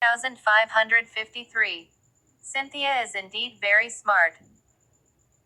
1553. Cynthia is indeed very smart.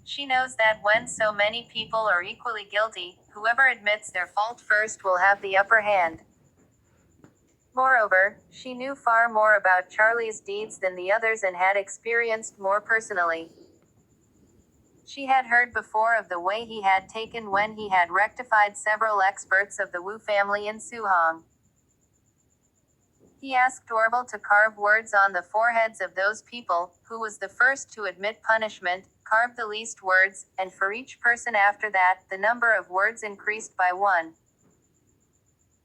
She knows that when so many people are equally guilty, whoever admits their fault first will have the upper hand. Moreover, she knew far more about Charlie's deeds than the others and had experienced more personally. She had heard before of the way he had taken when he had rectified several experts of the Wu family in Suhong. He asked Orville to carve words on the foreheads of those people, who was the first to admit punishment, carved the least words, and for each person after that, the number of words increased by one.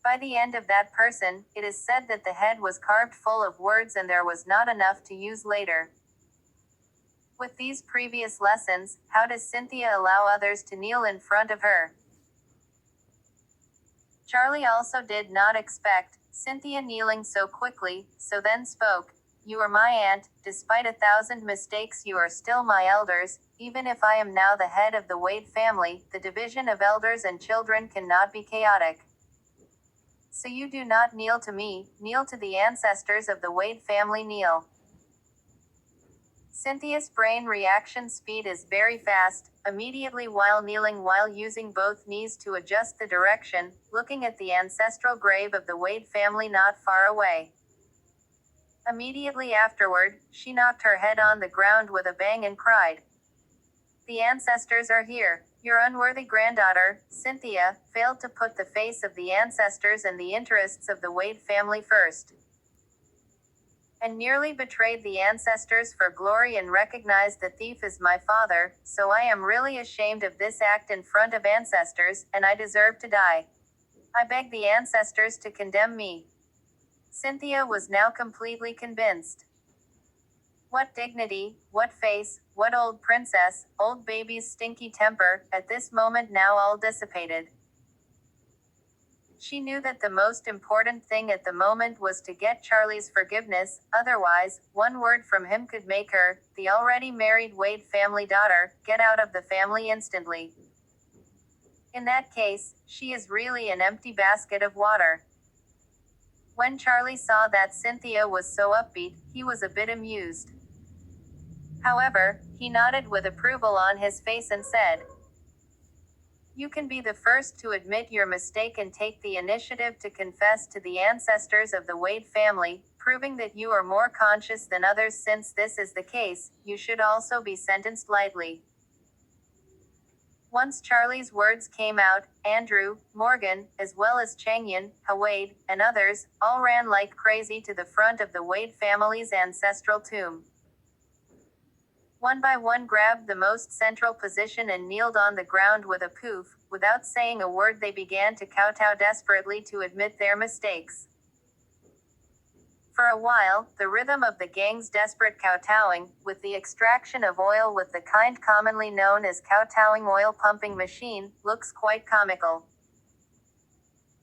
By the end of that person, it is said that the head was carved full of words and there was not enough to use later. With these previous lessons, how does Cynthia allow others to kneel in front of her? Charlie also did not expect Cynthia kneeling so quickly, so then spoke. You are my aunt, despite 1,000 mistakes you are still my elders, even if I am now the head of the Wade family, the division of elders and children cannot be chaotic. So you do not kneel to me, kneel to the ancestors of the Wade family kneel. Cynthia's brain reaction speed is very fast, immediately while kneeling while using both knees to adjust the direction, looking at the ancestral grave of the Wade family not far away. Immediately afterward, she knocked her head on the ground with a bang and cried. The ancestors are here. Your unworthy granddaughter, Cynthia, failed to put the face of the ancestors and the interests of the Wade family first, and nearly betrayed the ancestors for glory and recognized the thief as my father, so I am really ashamed of this act in front of ancestors, and I deserve to die. I beg the ancestors to condemn me. Cynthia was now completely convinced. What dignity, what face, what old princess, old baby's stinky temper, at this moment now all dissipated. She knew that the most important thing at the moment was to get Charlie's forgiveness, otherwise, one word from him could make her, the already married Wade family daughter, get out of the family instantly. In that case, she is really an empty basket of water. When Charlie saw that Cynthia was so upbeat, he was a bit amused. However, he nodded with approval on his face and said, You can be the first to admit your mistake and take the initiative to confess to the ancestors of the Wade family, proving that you are more conscious than others. Since this is the case, you should also be sentenced lightly. Once Charlie's words came out, Andrew, Morgan, as well as Changyan, Hawade, and others, all ran like crazy to the front of the Wade family's ancestral tomb. One by one grabbed the most central position and kneeled on the ground with a poof. Without saying a word they began to kowtow desperately to admit their mistakes. For a while, the rhythm of the gang's desperate kowtowing, with the extraction of oil with the kind commonly known as kowtowing oil pumping machine, looks quite comical.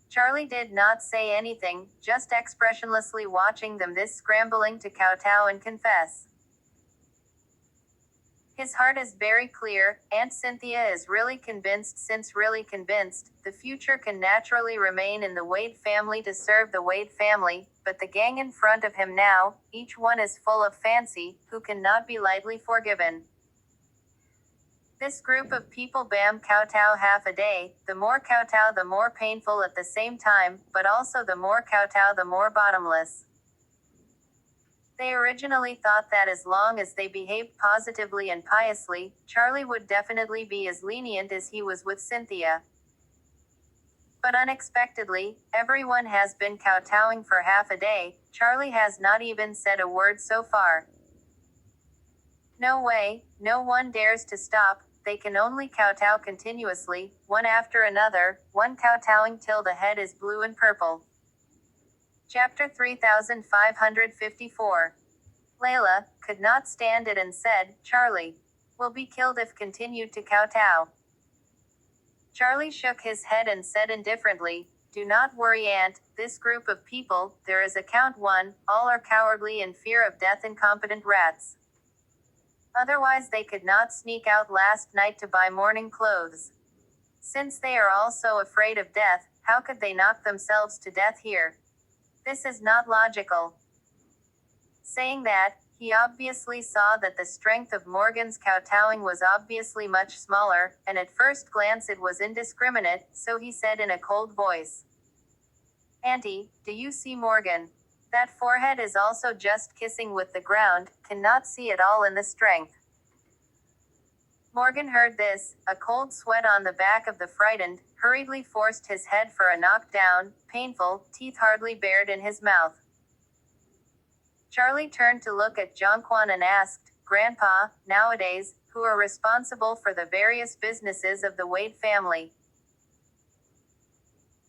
Charlie did not say anything, just expressionlessly watching them this scrambling to kowtow and confess. His heart is very clear, Aunt Cynthia is really convinced. Since really convinced, the future can naturally remain in the Wade family to serve the Wade family, but the gang in front of him now, each one is full of fancy, who cannot be lightly forgiven. This group of people bam kowtow half a day, the more kowtow the more painful at the same time, but also the more kowtow the more bottomless. They originally thought that as long as they behaved positively and piously, Charlie would definitely be as lenient as he was with Cynthia. But unexpectedly, everyone has been kowtowing for half a day. Charlie has not even said a word so far. No way, no one dares to stop, they can only kowtow continuously, one after another, one kowtowing till the head is blue and purple. Chapter 3554. Layla could not stand it and said, Charlie will be killed if continued to kowtow. Charlie shook his head and said indifferently, Do not worry, Aunt, this group of people, there is a count one, all are cowardly in fear of death, incompetent rats. Otherwise they could not sneak out last night to buy mourning clothes. Since they are all so afraid of death, how could they knock themselves to death here? This is not logical. Saying that, he obviously saw that the strength of Morgan's kowtowing was obviously much smaller, and at first glance it was indiscriminate, so he said in a cold voice, "Auntie, do you see Morgan? That forehead is also just kissing with the ground, cannot see at all in the strength." Morgan heard this, a cold sweat on the back of the frightened, hurriedly forced his head for a knockdown, painful, teeth hardly bared in his mouth. Charlie turned to look at Jonquan and asked, "Grandpa, nowadays, who are responsible for the various businesses of the Wade family?"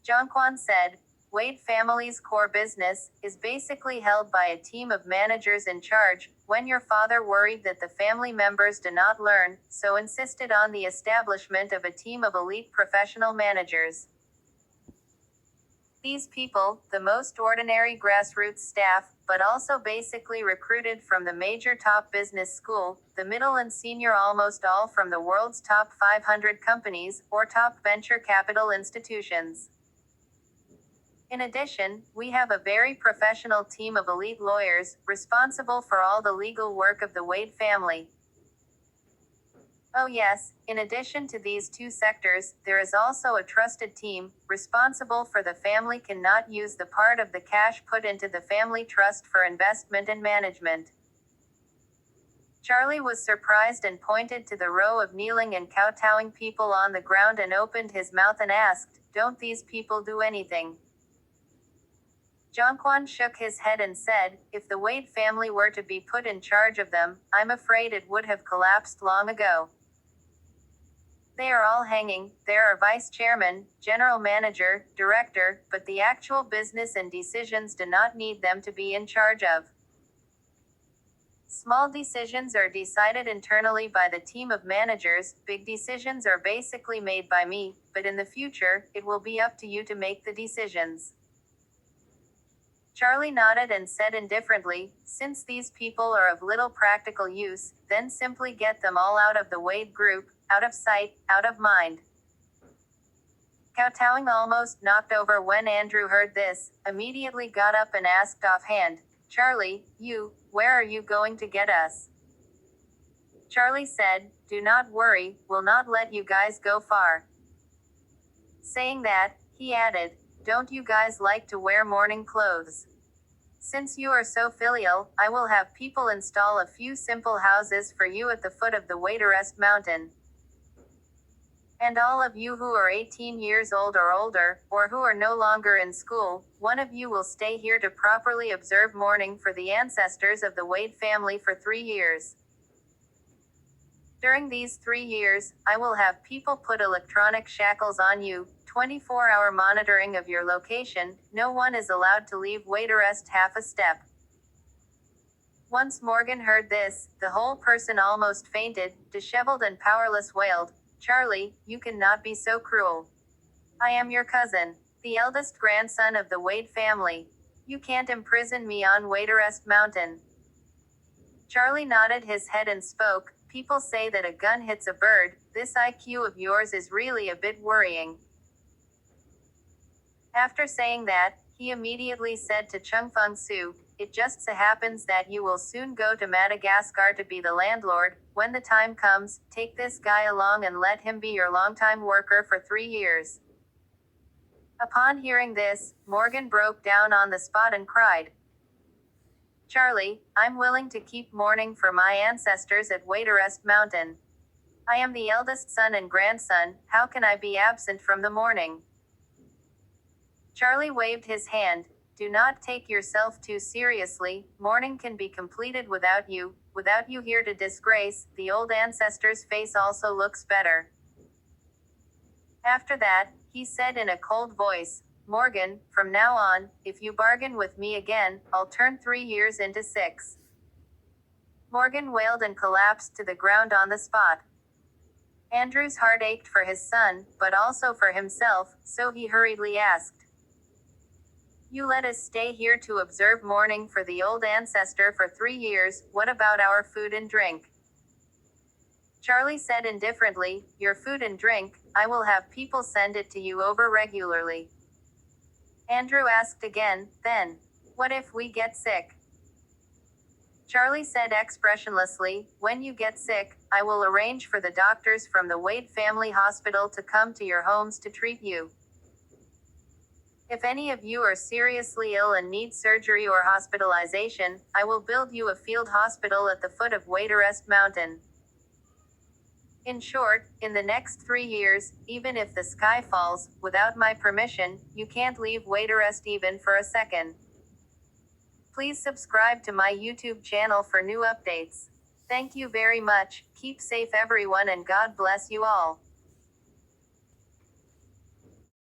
Jonquan said, "Wade family's core business is basically held by a team of managers in charge. When your father worried that the family members do not learn, so insisted on the establishment of a team of elite professional managers. These people, the most ordinary grassroots staff, but also basically recruited from the major top business school, the middle and senior almost all from the world's top 500 companies, or top venture capital institutions. In addition, we have a very professional team of elite lawyers, responsible for all the legal work of the Wade family. Oh yes, in addition to these two sectors, there is also a trusted team, responsible for the family cannot use the part of the cash put into the family trust for investment and management." Charlie was surprised and pointed to the row of kneeling and kowtowing people on the ground and opened his mouth and asked, "Don't these people do anything?" Jonquan shook his head and said, "If the Wade family were to be put in charge of them, I'm afraid it would have collapsed long ago. They are all hanging, there are vice chairman, general manager, director, but the actual business and decisions do not need them to be in charge of. Small decisions are decided internally by the team of managers, big decisions are basically made by me, but in the future, it will be up to you to make the decisions." Charlie nodded and said indifferently, "Since these people are of little practical use, then simply get them all out of the Wade group, out of sight, out of mind." Kowtowing almost knocked over when Andrew heard this, immediately got up and asked offhand, "Charlie, where are you going to get us?" Charlie said, "Do not worry, we'll not let you guys go far." Saying that, he added, "Don't you guys like to wear morning clothes? Since you are so filial, I will have people install a few simple houses for you at the foot of the Waderest mountain. And all of you who are 18 years old or older, or who are no longer in school, one of you will stay here to properly observe mourning for the ancestors of the Wade family for 3 years. During these 3 years, I will have people put electronic shackles on you, 24-hour monitoring of your location, no one is allowed to leave Waderest half a step." Once Morgan heard this, the whole person almost fainted, disheveled and powerless wailed, "Charlie, you cannot be so cruel. I am your cousin, the eldest grandson of the Wade family. You can't imprison me on Waderest Mountain." Charlie nodded his head and spoke, "People say that a gun hits a bird, this IQ of yours is really a bit worrying." After saying that, he immediately said to Chung Fung Soo, "It just so happens that you will soon go to Madagascar to be the landlord. When the time comes, take this guy along and let him be your longtime worker for 3 years." Upon hearing this, Morgan broke down on the spot and cried, "Charlie, I'm willing to keep mourning for my ancestors at Waderest Mountain. I am the eldest son and grandson, how can I be absent from the mourning?" Charlie waved his hand, "Do not take yourself too seriously, mourning can be completed without you here to disgrace, the old ancestor's face also looks better." After that, he said in a cold voice, "Morgan, from now on, if you bargain with me again, I'll turn 3 years into 6. Morgan wailed and collapsed to the ground on the spot. Andrew's heart ached for his son, but also for himself, so he hurriedly asked, "You let us stay here to observe mourning for the old ancestor for 3 years, what about our food and drink?" Charlie said indifferently, "Your food and drink, I will have people send it to you over regularly." Andrew asked again, "Then, what if we get sick?" Charlie said expressionlessly, "When you get sick, I will arrange for the doctors from the Wade Family Hospital to come to your homes to treat you. If any of you are seriously ill and need surgery or hospitalization, I will build you a field hospital at the foot of Waderest Mountain." In short, in the next 3 years, even if the sky falls, without my permission, you can't leave Waderest even for a second. Please subscribe to my YouTube channel for new updates. Thank you very much, keep safe everyone, and God bless you all.